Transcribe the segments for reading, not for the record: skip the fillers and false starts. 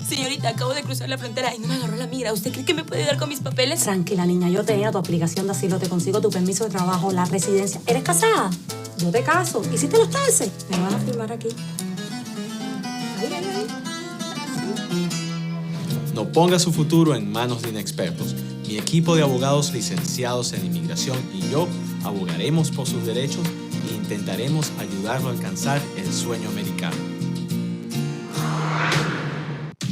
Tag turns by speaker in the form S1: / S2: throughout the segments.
S1: Señorita, acabo de cruzar la frontera y no me agarró la migra. ¿Usted cree que me puede ayudar con mis papeles?
S2: Tranquila, niña, yo tenía tu aplicación de asilo, te consigo tu permiso de trabajo, la residencia. ¿Eres casada? Yo te caso. ¿Hiciste los taxes? Me van a firmar aquí. Ahí.
S3: No ponga su futuro en manos de inexpertos. Mi equipo de abogados licenciados en inmigración y yo abogaremos por sus derechos e intentaremos ayudarlo a alcanzar el sueño americano.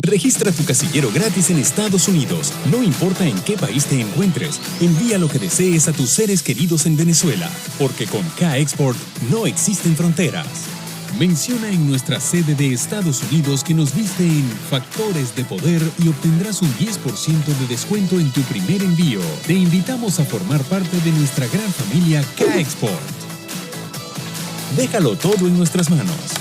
S4: Registra tu casillero gratis en Estados Unidos. No importa en qué país te encuentres, envía lo que desees a tus seres queridos en Venezuela, porque con K-Export no existen fronteras. Menciona en nuestra sede de Estados Unidos que nos viste en Factores de Poder y obtendrás un 10% de descuento en tu primer envío. Te invitamos a formar parte de nuestra gran familia K-Export. Déjalo todo en nuestras manos.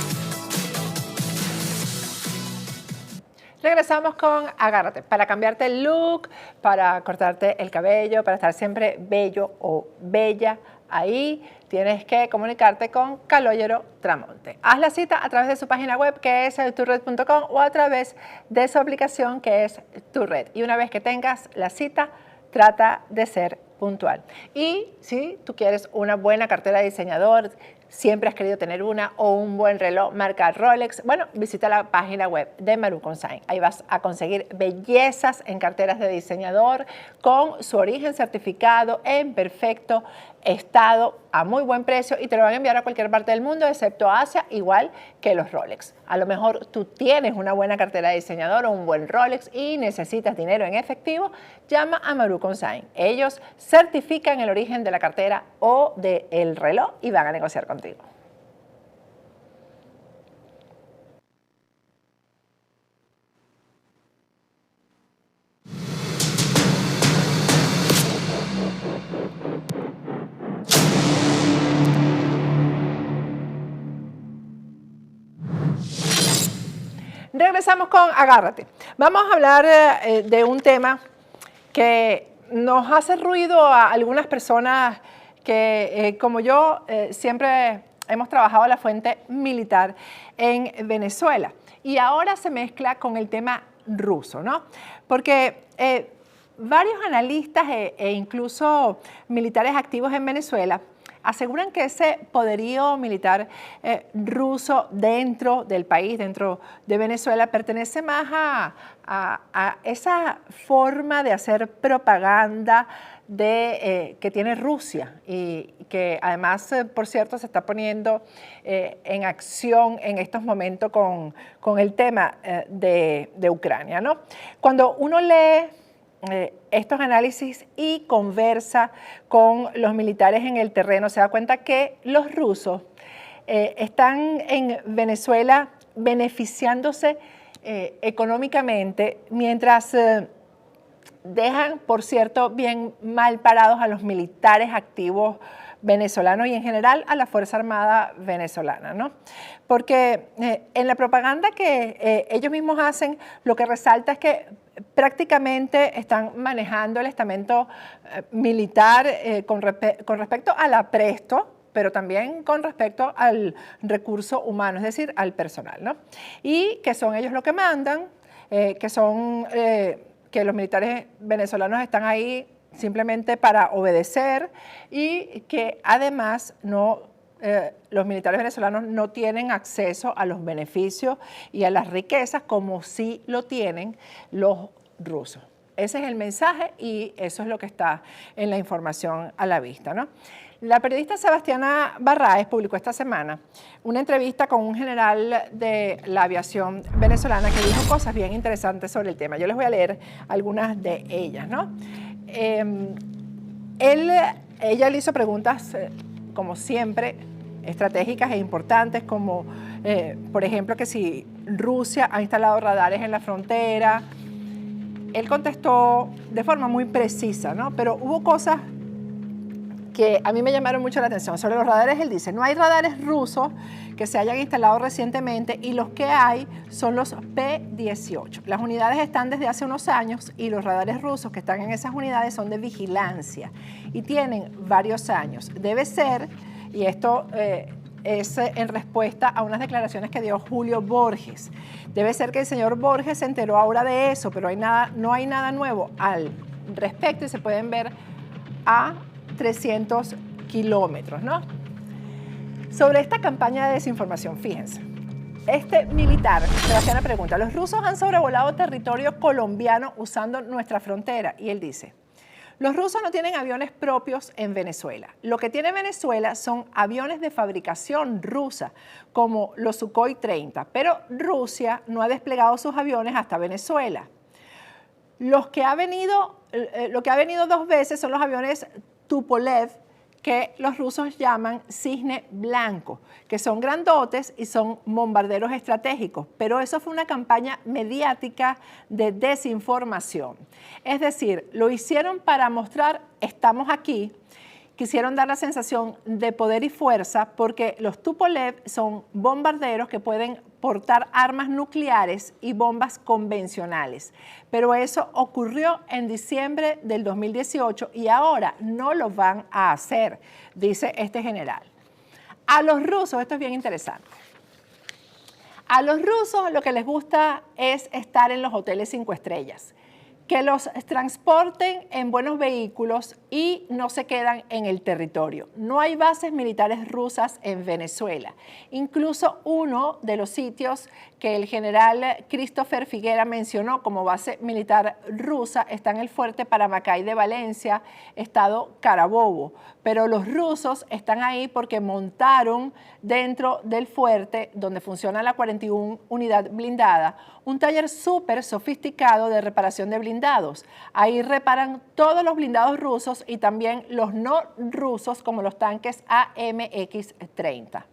S5: Regresamos con Agárrate, para cambiarte el look, para cortarte el cabello, para estar siempre bello o bella. Ahí tienes que comunicarte con Calogero Tramonte. Haz la cita a través de su página web, que es turred.com, o a través de su aplicación, que es Turred. Y una vez que tengas la cita, trata de ser puntual. Y si tú quieres una buena cartera de diseñador, siempre has querido tener una, o un buen reloj marca Rolex, bueno, visita la página web de Maru Consign. Ahí vas a conseguir bellezas en carteras de diseñador con su origen certificado en perfecto estado a muy buen precio, y te lo van a enviar a cualquier parte del mundo excepto Asia, igual que los Rolex. A lo mejor tú tienes una buena cartera de diseñador o un buen Rolex y necesitas dinero en efectivo, llama a Maru Consign. Ellos certifican el origen de la cartera o del reloj y van a negociar contigo. Regresamos con Agárrate. Vamos a hablar de un tema que nos hace ruido a algunas personas que, como yo, siempre hemos trabajado la fuente militar en Venezuela. Y ahora se mezcla con el tema ruso, ¿no? Porque varios analistas e incluso militares activos en Venezuela aseguran que ese poderío militar ruso dentro del país, dentro de Venezuela, pertenece más a esa forma de hacer propaganda que tiene Rusia, y que además, por cierto, se está poniendo en acción en estos momentos con el tema de Ucrania, ¿no? Cuando uno lee estos análisis y conversa con los militares en el terreno, se da cuenta que los rusos están en Venezuela beneficiándose económicamente, mientras dejan, por cierto, bien mal parados a los militares activos venezolanos y en general a la Fuerza Armada venezolana, ¿no? Porque en la propaganda que ellos mismos hacen, lo que resalta es que prácticamente están manejando el estamento militar con respecto al apresto, pero también con respecto al recurso humano, es decir, al personal, ¿no? Y que son ellos los que mandan, que los militares venezolanos están ahí simplemente para obedecer, y que además los militares venezolanos no tienen acceso a los beneficios y a las riquezas como sí lo tienen los rusos. Ese es el mensaje y eso es lo que está en la información a la vista, ¿no? La periodista Sebastiana Barraez publicó esta semana una entrevista con un general de la aviación venezolana que dijo cosas bien interesantes sobre el tema. Yo les voy a leer algunas de ellas, ¿no? Ella le hizo preguntas, como siempre, estratégicas e importantes, como, por ejemplo, que si Rusia ha instalado radares en la frontera. Él contestó de forma muy precisa, ¿no? Pero hubo cosas que a mí me llamaron mucho la atención. Sobre los radares, él dice, no hay radares rusos que se hayan instalado recientemente, y los que hay son los P-18. Las unidades están desde hace unos años, y los radares rusos que están en esas unidades son de vigilancia y tienen varios años. Debe ser, y esto es en respuesta a unas declaraciones que dio Julio Borges. Debe ser que el señor Borges se enteró ahora de eso, pero no hay nada nuevo al respecto y se pueden ver a 300 kilómetros, ¿no? Sobre esta campaña de desinformación, fíjense. Este militar se hacía una pregunta. Los rusos han sobrevolado territorio colombiano usando nuestra frontera. Y él dice, los rusos no tienen aviones propios en Venezuela. Lo que tiene Venezuela son aviones de fabricación rusa, como los Sukhoi 30. Pero Rusia no ha desplegado sus aviones hasta Venezuela. Lo que ha venido 2 veces son los aviones Tupolev, que los rusos llaman cisne blanco, que son grandotes y son bombarderos estratégicos, pero eso fue una campaña mediática de desinformación. Es decir, lo hicieron para mostrar, estamos aquí, quisieron dar la sensación de poder y fuerza porque los Tupolev son bombarderos que pueden portar armas nucleares y bombas convencionales. Pero eso ocurrió en diciembre del 2018 y ahora no lo van a hacer, dice este general. A los rusos, esto es bien interesante, a los rusos lo que les gusta es estar en los hoteles 5 estrellas. Que los transporten en buenos vehículos y no se quedan en el territorio. No hay bases militares rusas en Venezuela. Incluso uno de los sitios que el general Christopher Figuera mencionó como base militar rusa está en el fuerte Paramacay de Valencia, estado Carabobo. Pero los rusos están ahí porque montaron dentro del fuerte, donde funciona la 41 unidad blindada, un taller súper sofisticado de reparación de blindados. Ahí reparan todos los blindados rusos y también los no rusos, como los tanques AMX-30.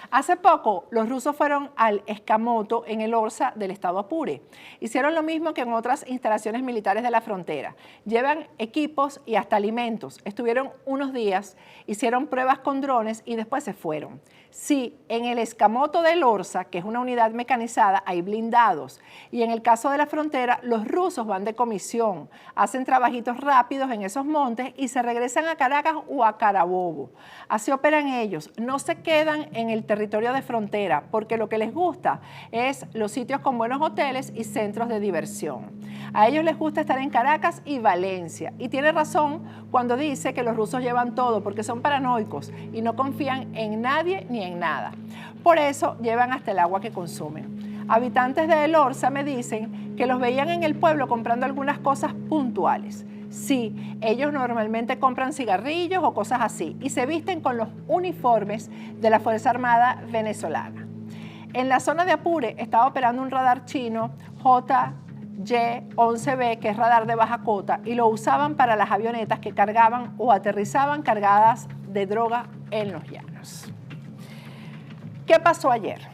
S5: Hace poco, los rusos fueron al Escamoto en el Orza del estado Apure. Hicieron lo mismo que en otras instalaciones militares de la frontera. Llevan equipos y hasta alimentos. Estuvieron unos días, hicieron pruebas con drones y después se fueron. Sí, en el Escamoto del Orza, que es una unidad mecanizada, hay blindados. Y en el caso de la frontera, los rusos van de comisión, hacen trabajitos rápidos en esos montes y se regresan a Caracas o a Carabobo. Así operan ellos. No se quedan en el territorio de frontera, porque lo que les gusta es los sitios con buenos hoteles y centros de diversión. A ellos les gusta estar en Caracas y Valencia. Y tiene razón cuando dice que los rusos llevan todo, porque son paranoicos y no confían en nadie ni en nada. Por eso llevan hasta el agua que consumen. Habitantes de El Orza me dicen que los veían en el pueblo comprando algunas cosas puntuales. Sí, ellos normalmente compran cigarrillos o cosas así y se visten con los uniformes de la Fuerza Armada venezolana. En la zona de Apure estaba operando un radar chino JY-11B, que es radar de baja cota, y lo usaban para las avionetas que cargaban o aterrizaban cargadas de droga en los llanos. ¿Qué pasó ayer?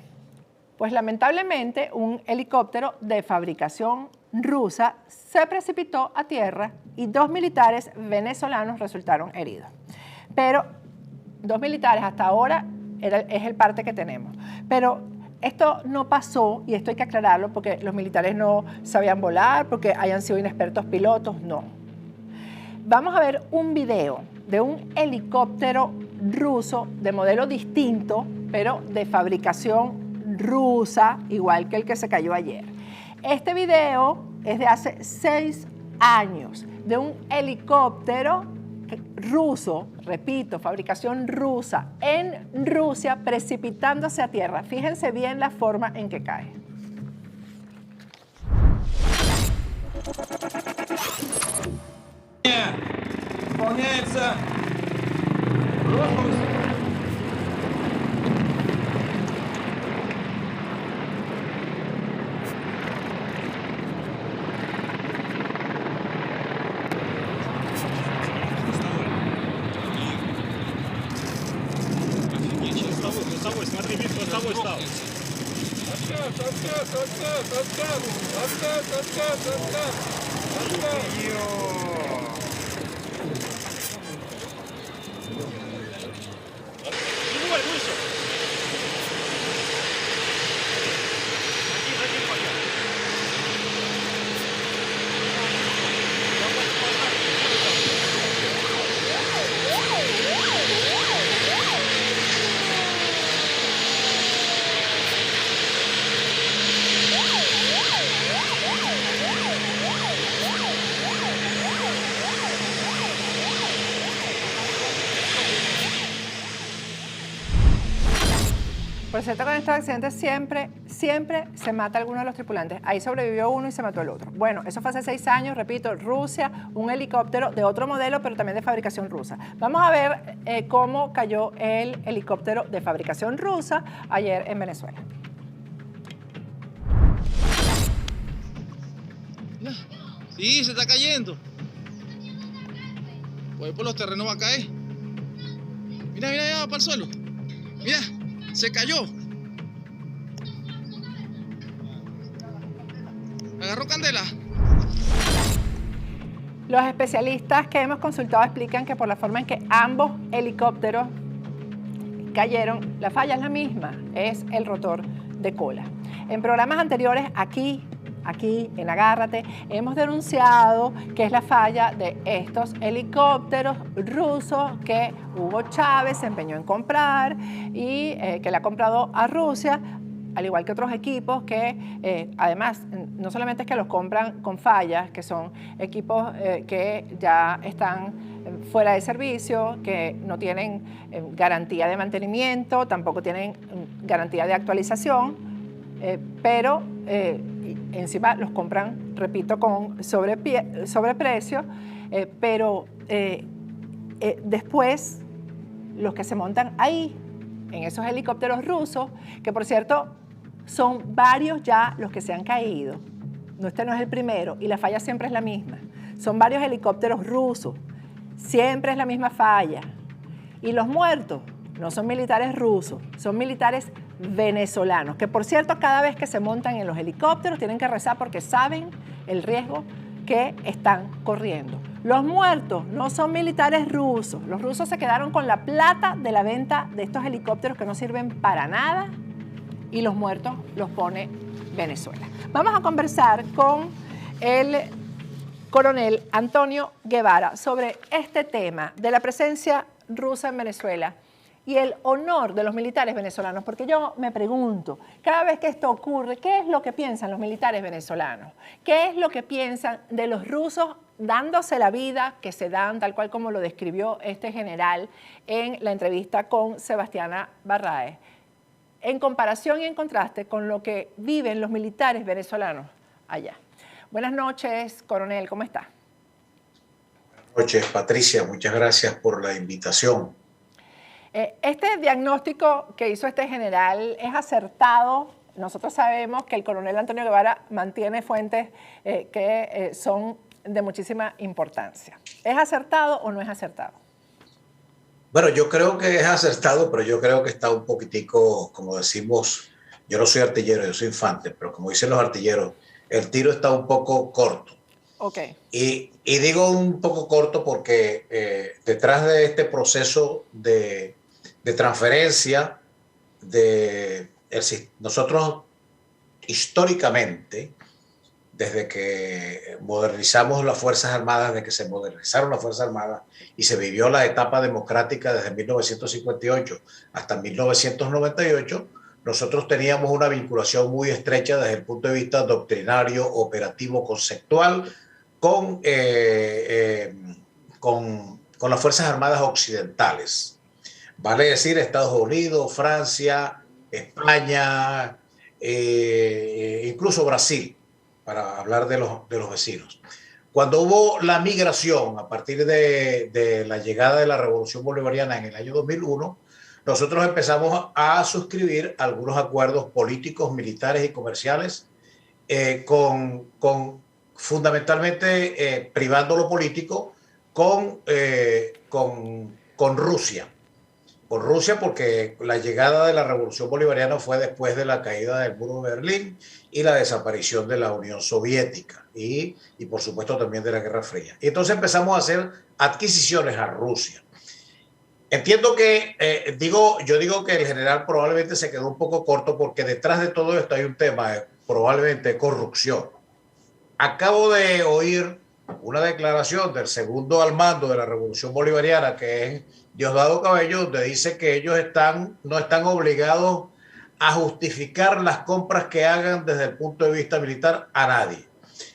S5: Pues lamentablemente un helicóptero de fabricación rusa se precipitó a tierra y 2 militares venezolanos resultaron heridos. Pero 2 militares hasta ahora es el parte que tenemos. Pero esto no pasó, y esto hay que aclararlo, porque los militares no sabían volar, porque hayan sido inexpertos pilotos, no. Vamos a ver un video de un helicóptero ruso de modelo distinto, pero de fabricación rusa, igual que el que se cayó ayer. Este video es de hace 6 años, de un helicóptero ruso, repito, fabricación rusa, en Rusia, precipitándose a tierra. Fíjense bien la forma en que cae.
S6: Выполняется
S7: Носовой, смотри, вид носовой стал. Живой, вышел. Один пока.
S5: cierto con estos accidentes siempre se mata alguno de los tripulantes. Ahí sobrevivió uno y se mató el otro. Bueno, eso fue hace 6 años, repito, Rusia, un helicóptero de otro modelo, pero también de fabricación rusa. Vamos a ver cómo cayó el helicóptero de fabricación rusa ayer en Venezuela.
S6: Sí, se está cayendo. Pues por los terrenos va a caer. Mira, mira, ya va para el suelo. Mira, se cayó. Agarró candela.
S5: Los especialistas que hemos consultado explican que por la forma en que ambos helicópteros cayeron, la falla es la misma, es el rotor de cola. En programas anteriores, aquí en Agárrate, hemos denunciado que es la falla de estos helicópteros rusos que Hugo Chávez se empeñó en comprar y que le ha comprado a Rusia, al igual que otros equipos que además no solamente es que los compran con fallas, que son equipos que ya están fuera de servicio, que no tienen garantía de mantenimiento, tampoco tienen garantía de actualización, pero encima los compran, repito, con sobreprecio, pero después los que se montan ahí, en esos helicópteros rusos, que por cierto son varios ya los que se han caído, este no es el primero y la falla siempre es la misma, son varios helicópteros rusos, siempre es la misma falla, y los muertos no son militares rusos, son militares venezolanos, que por cierto cada vez que se montan en los helicópteros tienen que rezar porque saben el riesgo que están corriendo. Los muertos no son militares rusos, los rusos se quedaron con la plata de la venta de estos helicópteros que no sirven para nada y los muertos los pone Venezuela. Vamos a conversar con el coronel Antonio Guevara sobre este tema de la presencia rusa en Venezuela y el honor de los militares venezolanos, porque yo me pregunto, cada vez que esto ocurre, ¿qué es lo que piensan los militares venezolanos? ¿Qué es lo que piensan de los rusos dándose la vida que se dan, tal cual como lo describió este general en la entrevista con Sebastiana Barraez, en comparación y en contraste con lo que viven los militares venezolanos allá? Buenas noches, coronel, ¿cómo está?
S8: Buenas noches, Patricia, muchas gracias por la invitación.
S5: Este diagnóstico que hizo este general es acertado. Nosotros sabemos que el coronel Antonio Guevara mantiene fuentes que son de muchísima importancia. ¿Es acertado o no es acertado?
S8: Bueno, yo creo que es acertado, pero yo creo que está un poquitico, como decimos, yo no soy artillero, yo soy infante, pero como dicen los artilleros, el tiro está un poco corto.
S5: Okay.
S8: Y digo un poco corto porque detrás de este proceso de transferencia, nosotros históricamente, desde que modernizamos las Fuerzas Armadas, desde que se modernizaron las Fuerzas Armadas y se vivió la etapa democrática desde 1958 hasta 1998, nosotros teníamos una vinculación muy estrecha desde el punto de vista doctrinario, operativo, conceptual, con las Fuerzas Armadas occidentales. Vale decir Estados Unidos, Francia, España, incluso Brasil, para hablar de los vecinos. Cuando hubo la migración a partir de la llegada de la Revolución Bolivariana en el año 2001, nosotros empezamos a suscribir algunos acuerdos políticos, militares y comerciales fundamentalmente privando lo político con Rusia. Con Rusia porque la llegada de la Revolución Bolivariana fue después de la caída del muro de Berlín y la desaparición de la Unión Soviética y por supuesto también de la Guerra Fría. Y entonces empezamos a hacer adquisiciones a Rusia. Entiendo que, yo digo que el general probablemente se quedó un poco corto porque detrás de todo esto hay un tema probablemente de corrupción. Acabo de oír una declaración del segundo al mando de la Revolución Bolivariana, que es Diosdado Cabello, donde dice que ellos no están obligados a justificar las compras que hagan desde el punto de vista militar a nadie.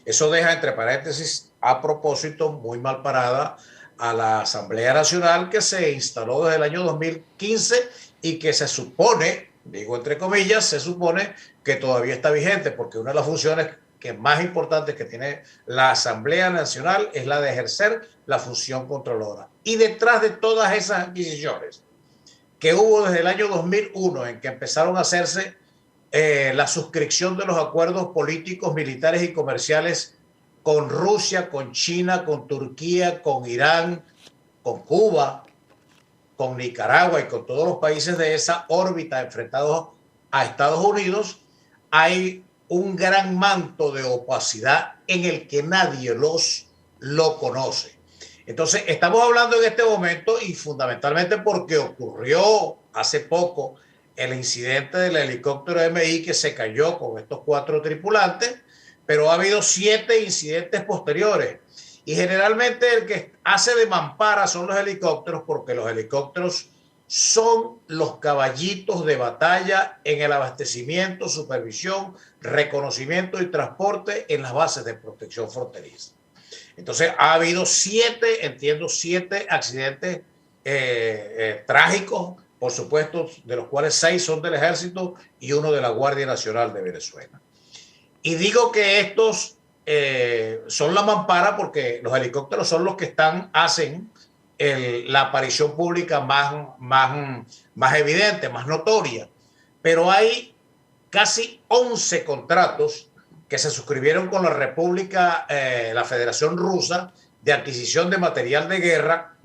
S8: Eso deja entre paréntesis, a propósito, muy mal parada a la Asamblea Nacional que se instaló desde el año 2015 y que se supone, digo entre comillas, se supone que todavía está vigente, porque una de las funciones que más importantes que tiene la Asamblea Nacional es la de ejercer la función controladora. Y detrás de todas esas adquisiciones que hubo desde el año 2001, en que empezaron a hacerse la suscripción de los acuerdos políticos, militares y comerciales con Rusia, con China, con Turquía, con Irán, con Cuba, con Nicaragua y con todos los países de esa órbita enfrentados a Estados Unidos, hay un gran manto de opacidad en el que nadie lo conoce. Entonces, estamos hablando en este momento y fundamentalmente porque ocurrió hace poco el incidente del helicóptero MI que se cayó con estos 4 tripulantes, pero ha habido 7 incidentes posteriores. Y generalmente el que hace de mampara son los helicópteros, porque los helicópteros son los caballitos de batalla en el abastecimiento, supervisión, reconocimiento y transporte en las bases de protección fronteriza. Entonces ha habido 7 accidentes trágicos, por supuesto, de los cuales 6 son del Ejército y 1 de la Guardia Nacional de Venezuela. Y digo que estos son la mampara porque los helicópteros son los que hacen la aparición pública más evidente, más notoria. Pero hay casi 11 contratos que se suscribieron con la República, la Federación Rusa, de adquisición de material de guerra.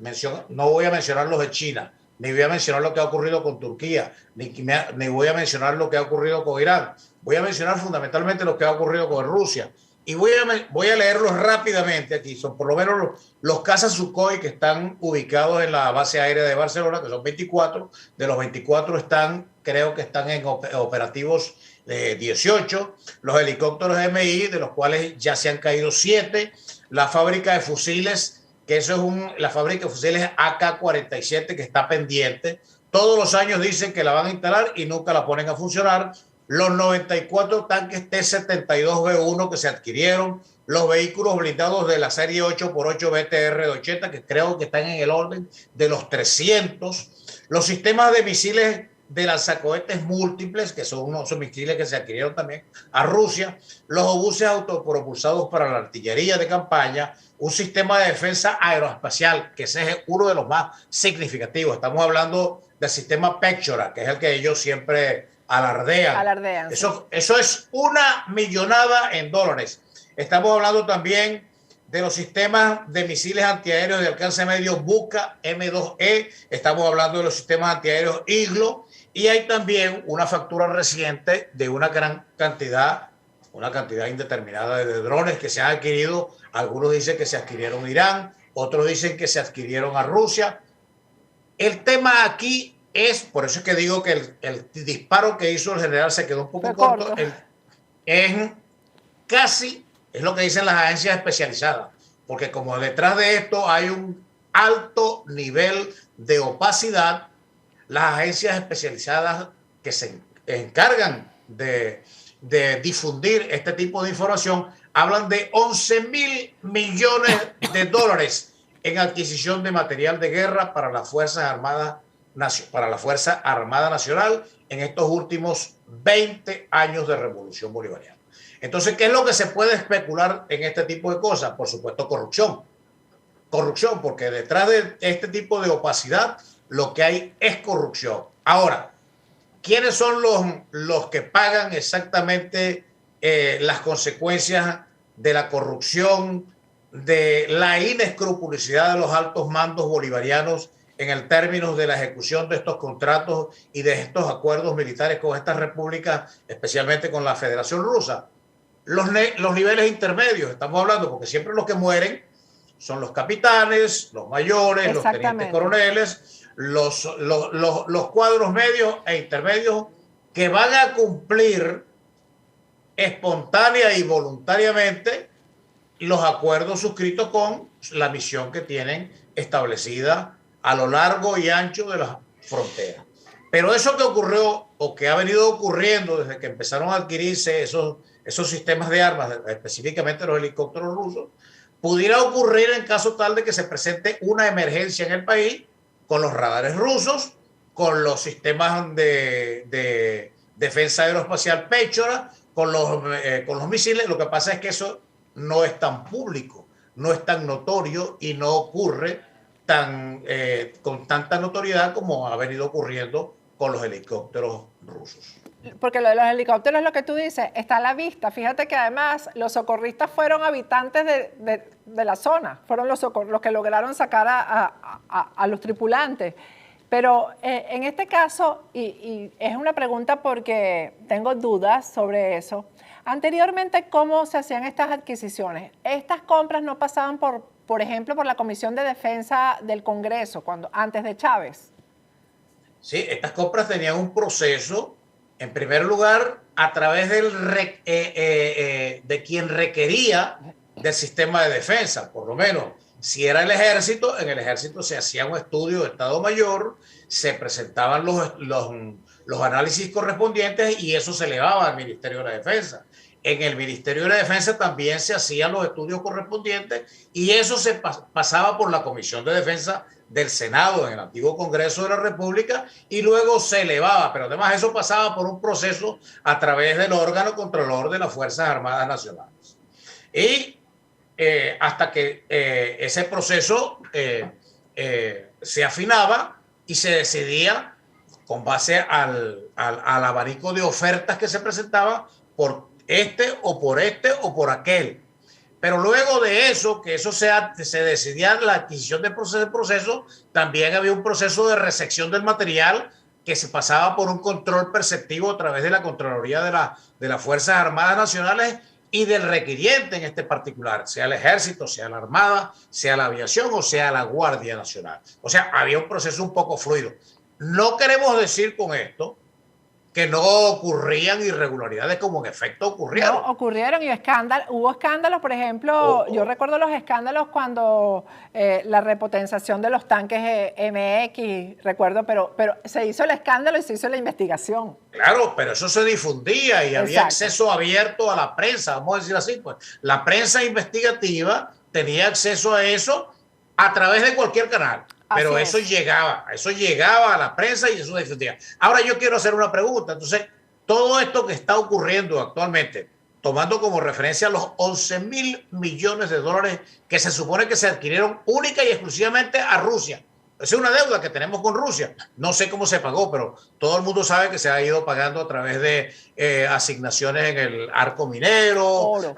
S8: No voy a mencionar los de China, ni voy a mencionar lo que ha ocurrido con Turquía, ni voy a mencionar lo que ha ocurrido con Irán. Voy a mencionar fundamentalmente lo que ha ocurrido con Rusia. Y voy a leerlos rápidamente aquí. Son por lo menos los cazas Sukhoi que están ubicados en la base aérea de Barcelona, que son 24. De los 24 creo que están en operativos 18. Los helicópteros MI, de los cuales ya se han caído 7. La fábrica de fusiles, que eso es la fábrica de fusiles AK-47 que está pendiente. Todos los años dicen que la van a instalar y nunca la ponen a funcionar. Los 94 tanques T-72B1 que se adquirieron, los vehículos blindados de la serie 8x8 BTR de 80, que creo que están en el orden de los 300, los sistemas de misiles de lanzacohetes múltiples, que son unos misiles que se adquirieron también a Rusia, los obuses autopropulsados para la artillería de campaña, un sistema de defensa aeroespacial, que ese es uno de los más significativos. Estamos hablando del sistema Pechora, que es el que ellos siempre alardean. Eso es una millonada en dólares. Estamos hablando también de los sistemas de misiles antiaéreos de alcance medio Buka M2E. Estamos hablando de los sistemas antiaéreos Iglo. Y hay también una factura reciente de una cantidad indeterminada de drones que se han adquirido. Algunos dicen que se adquirieron a Irán, otros dicen que se adquirieron a Rusia. El tema aquí es, por eso es que digo que el disparo que hizo el general se quedó un poco corto. Es lo que dicen las agencias especializadas, porque como detrás de esto hay un alto nivel de opacidad, las agencias especializadas que se encargan de difundir este tipo de información hablan de 11.000 millones de dólares en adquisición de material de guerra para las Fuerzas Armadas, para la Fuerza Armada Nacional en estos últimos 20 años de Revolución Bolivariana. Entonces, ¿qué es lo que se puede especular en este tipo de cosas? Por supuesto, corrupción. Corrupción, porque detrás de este tipo de opacidad lo que hay es corrupción. Ahora, ¿quiénes son los que pagan exactamente las consecuencias de la corrupción, de la inescrupulosidad de los altos mandos bolivarianos en el término de la ejecución de estos contratos y de estos acuerdos militares con estas repúblicas, especialmente con la Federación Rusa? Los niveles intermedios, estamos hablando, porque siempre los que mueren son los capitanes, los mayores, los tenientes coroneles, los cuadros medios e intermedios que van a cumplir espontánea y voluntariamente los acuerdos suscritos con la misión que tienen establecida a lo largo y ancho de las fronteras. Pero eso que ocurrió o que ha venido ocurriendo desde que empezaron a adquirirse esos sistemas de armas, específicamente los helicópteros rusos, pudiera ocurrir en caso tal de que se presente una emergencia en el país con los radares rusos con los sistemas de defensa aeroespacial Péchora, con los misiles. Lo que pasa es que eso no es tan público, no es tan notorio y no ocurre con tanta notoriedad como ha venido ocurriendo con los helicópteros rusos.
S5: Porque lo de los helicópteros es lo que tú dices, está a la vista. Fíjate que además los socorristas fueron habitantes de la zona, fueron los que lograron sacar a los tripulantes. Pero en este caso, y es una pregunta porque tengo dudas sobre eso, anteriormente, ¿cómo se hacían estas adquisiciones? Estas compras no pasaban por ejemplo, por la Comisión de Defensa del Congreso, antes de Chávez.
S8: Sí, estas compras tenían un proceso, en primer lugar, a través de quien requería del sistema de defensa, por lo menos. Si era el ejército, en el ejército se hacía un estudio de Estado Mayor, se presentaban los análisis correspondientes y eso se elevaba al Ministerio de la Defensa. En el Ministerio de la Defensa también se hacían los estudios correspondientes y eso se pasaba por la Comisión de Defensa del Senado en el antiguo Congreso de la República y luego se elevaba, pero además eso pasaba por un proceso a través del órgano controlador de las Fuerzas Armadas Nacionales. Y hasta que ese proceso se afinaba y se decidía con base al abanico de ofertas que se presentaban por este o por aquel. Pero luego de eso, que eso se decidía la adquisición del proceso, también había un proceso de recepción del material que se pasaba por un control perceptivo a través de la Contraloría de las Fuerzas Armadas Nacionales y del requiriente en este particular, sea el Ejército, sea la Armada, sea la Aviación o sea la Guardia Nacional. O sea, había un proceso un poco fluido. No queremos decir con esto que no ocurrían irregularidades como en efecto ocurrieron.
S5: No, ocurrieron y hubo escándalos, por ejemplo, yo recuerdo los escándalos cuando la repotenciación de los tanques MX, recuerdo, pero se hizo el escándalo y se hizo la investigación.
S8: Claro, pero eso se difundía y había acceso abierto a la prensa, vamos a decir así, pues la prensa investigativa tenía acceso a eso a través de cualquier canal. Pero eso llegaba a la prensa y eso difundía. Ahora yo quiero hacer una pregunta. Entonces, todo esto que está ocurriendo actualmente, tomando como referencia los 11.000 millones de dólares que se supone que se adquirieron única y exclusivamente a Rusia. Esa es una deuda que tenemos con Rusia. No sé cómo se pagó, pero todo el mundo sabe que se ha ido pagando a través de asignaciones en el arco minero,
S5: oro,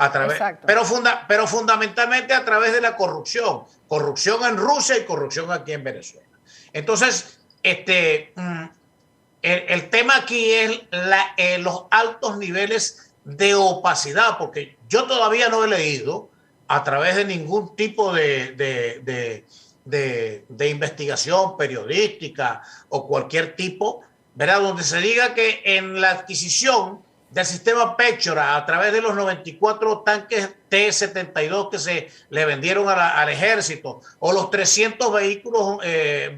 S8: pero fundamentalmente a través de la corrupción. Corrupción en Rusia y corrupción aquí en Venezuela. Entonces, el tema aquí es los altos niveles de opacidad, porque yo todavía no he leído a través de ningún tipo de investigación periodística o cualquier tipo, ¿verdad?, donde se diga que en la adquisición del sistema Péchora a través de los 94 tanques T-72 que se le vendieron al ejército, o los 300 vehículos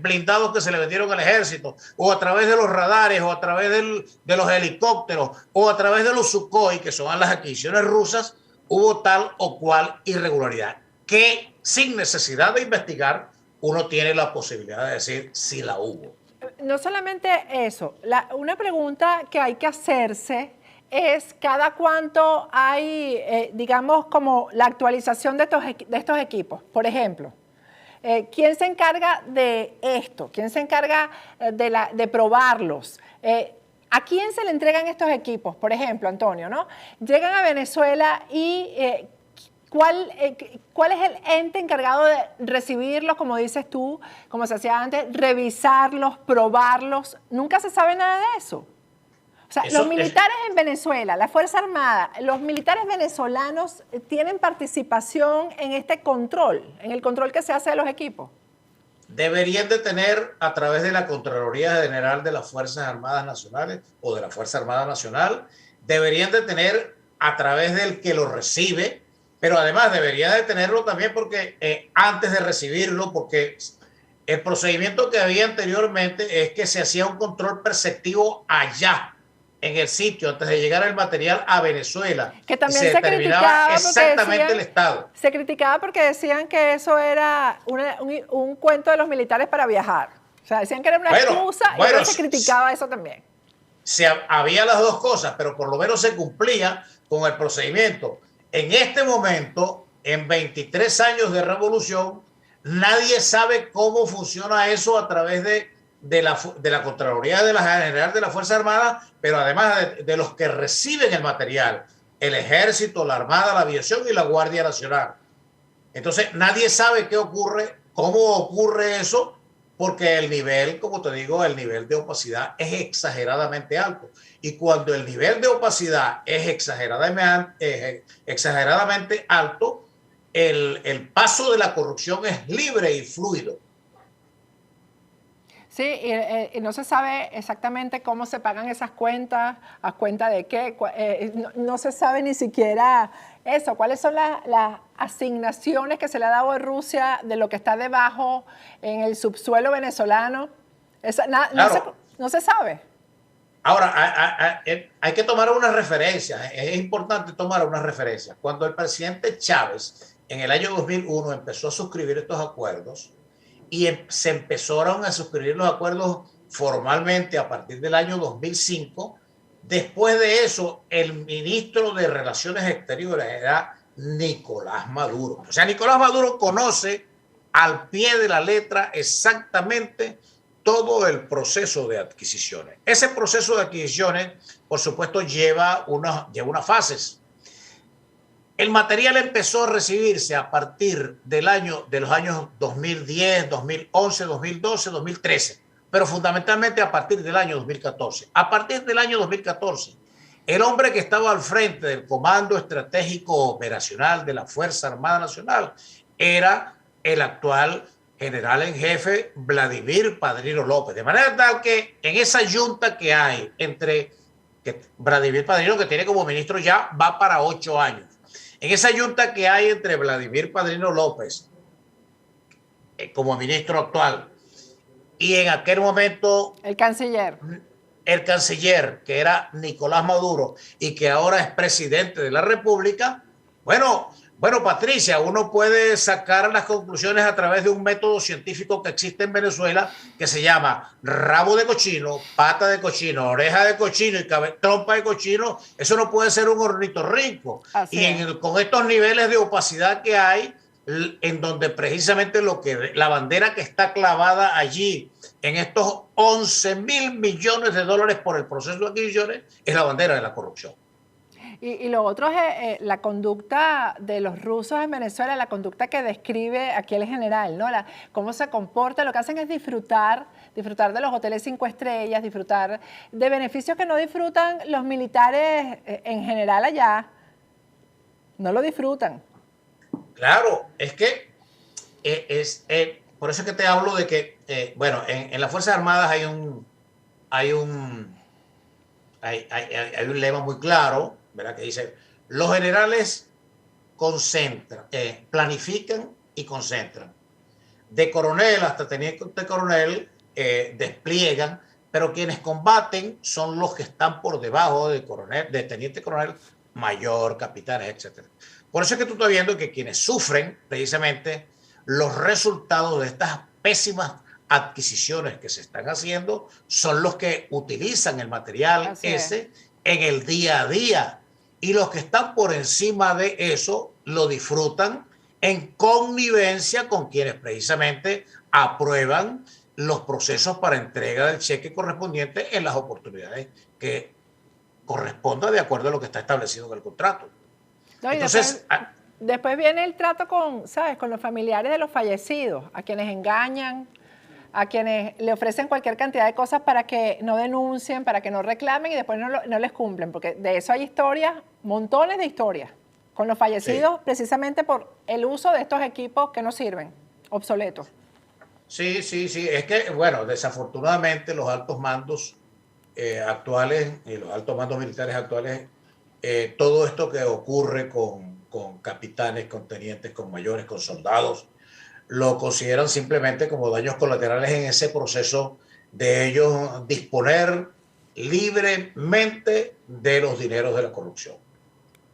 S8: blindados que se le vendieron al ejército, o a través de los radares, o a través de los helicópteros, o a través de los Sukhoi, que son las adquisiciones rusas, hubo tal o cual irregularidad, que sin necesidad de investigar, uno tiene la posibilidad de decir si la hubo.
S5: No solamente eso, una pregunta que hay que hacerse es cada cuánto hay, digamos, como la actualización de estos equipos. Por ejemplo, ¿quién se encarga de esto? ¿Quién se encarga de probarlos? ¿A quién se le entregan estos equipos? Por ejemplo, Antonio, ¿no? Llegan a Venezuela y ¿cuál es el ente encargado de recibirlos, como dices tú, como se hacía antes, revisarlos, probarlos? Nunca se sabe nada de eso. O sea, los militares en Venezuela, la Fuerza Armada, los militares venezolanos tienen participación en este control, en el control que se hace de los equipos.
S8: Deberían de tener a través de la Contraloría General de las Fuerzas Armadas Nacionales o de la Fuerza Armada Nacional, deberían de tener a través del que lo recibe, pero además deberían de tenerlo también porque antes de recibirlo, porque el procedimiento que había anteriormente es que se hacía un control perceptivo allá, en el sitio, antes de llegar el material a Venezuela.
S5: Que también
S8: se determinaba exactamente el estado.
S5: Se criticaba porque decían que eso era un cuento de los militares para viajar. O sea, decían que era una excusa y luego se criticaba eso también.
S8: Había las dos cosas, pero por lo menos se cumplía con el procedimiento. En este momento, en 23 años de revolución, nadie sabe cómo funciona eso a través de la Contraloría General de la Fuerza Armada, pero además de los que reciben el material, el Ejército, la Armada, la Aviación y la Guardia Nacional. Entonces, nadie sabe qué ocurre, cómo ocurre eso, porque el nivel, como te digo, el nivel de opacidad es exageradamente alto. Y cuando el nivel de opacidad es exageradamente alto, el paso de la corrupción es libre y fluido.
S5: Sí, y no se sabe exactamente cómo se pagan esas cuentas, a cuenta de qué, no se sabe ni siquiera eso, cuáles son las asignaciones que se le ha dado a Rusia de lo que está debajo en el subsuelo venezolano.
S8: Claro.
S5: No se sabe.
S8: Ahora, hay que tomar unas referencias, es importante tomar unas referencias. Cuando el presidente Chávez en el año 2001 empezó a suscribir estos acuerdos, y se empezaron a suscribir los acuerdos formalmente a partir del año 2005. Después de eso, el ministro de Relaciones Exteriores era Nicolás Maduro. O sea, Nicolás Maduro conoce al pie de la letra exactamente todo el proceso de adquisiciones. Ese proceso de adquisiciones, por supuesto, lleva unas fases. El material empezó a recibirse a partir de los años 2010, 2011, 2012, 2013, pero fundamentalmente a partir del año 2014. A partir del año 2014, el hombre que estaba al frente del Comando Estratégico Operacional de la Fuerza Armada Nacional era el actual general en jefe Vladimir Padrino López. De manera tal que en esa junta que hay entre Vladimir Padrino, que tiene como ministro ya, va para 8 años. En esa junta que hay entre Vladimir Padrino López como ministro actual y en aquel momento
S5: el canciller,
S8: que era Nicolás Maduro y que ahora es presidente de la República, bueno, Patricia, uno puede sacar las conclusiones a través de un método científico que existe en Venezuela que se llama rabo de cochino, pata de cochino, oreja de cochino y trompa de cochino. Eso no puede ser un ornitorrinco. Con estos niveles de opacidad que hay, en donde precisamente la bandera que está clavada allí en estos 11.000 millones de dólares por el proceso de adquisiciones es la bandera de la corrupción.
S5: Y lo otro es la conducta de los rusos en Venezuela, la conducta que describe aquí el general, ¿no? Cómo se comporta, lo que hacen es disfrutar de los hoteles 5 estrellas, disfrutar de beneficios que no disfrutan los militares en general allá. No lo disfrutan.
S8: Claro, es que por eso es que te hablo de que, en las Fuerzas Armadas hay un lema muy claro, ¿verdad? Que dice, los generales planifican y concentran. De coronel hasta teniente coronel despliegan, pero quienes combaten son los que están por debajo de coronel, de teniente coronel, mayor, capitanes, etc. Por eso es que tú estás viendo que quienes sufren precisamente los resultados de estas pésimas adquisiciones que se están haciendo son los que utilizan el material en el día a día. Y los que están por encima de eso lo disfrutan en connivencia con quienes precisamente aprueban los procesos para entrega del cheque correspondiente en las oportunidades que corresponda de acuerdo a lo que está establecido en el contrato.
S5: No, entonces, después viene el trato con los familiares de los fallecidos, a quienes engañan, a quienes le ofrecen cualquier cantidad de cosas para que no denuncien, para que no reclamen y después no les cumplen, porque de eso hay historias, montones de historias, con los fallecidos precisamente por el uso de estos equipos que no sirven, obsoletos.
S8: Sí, es que, desafortunadamente los altos mandos actuales y los altos mandos militares actuales, todo esto que ocurre con capitanes, con tenientes, con mayores, con soldados, lo consideran simplemente como daños colaterales en ese proceso de ellos disponer libremente de los dineros de la corrupción.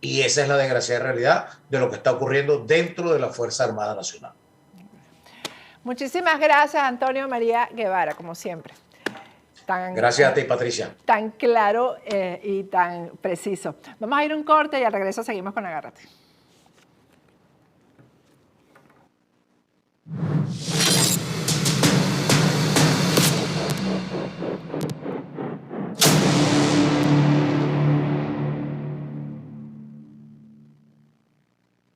S8: Y esa es la desgraciada realidad de lo que está ocurriendo dentro de la Fuerza Armada Nacional.
S5: Muchísimas gracias, Antonio María Guevara, como siempre.
S8: Gracias a ti, Patricia.
S5: Tan claro y tan preciso. Vamos a ir a un corte y al regreso seguimos con Agárrate.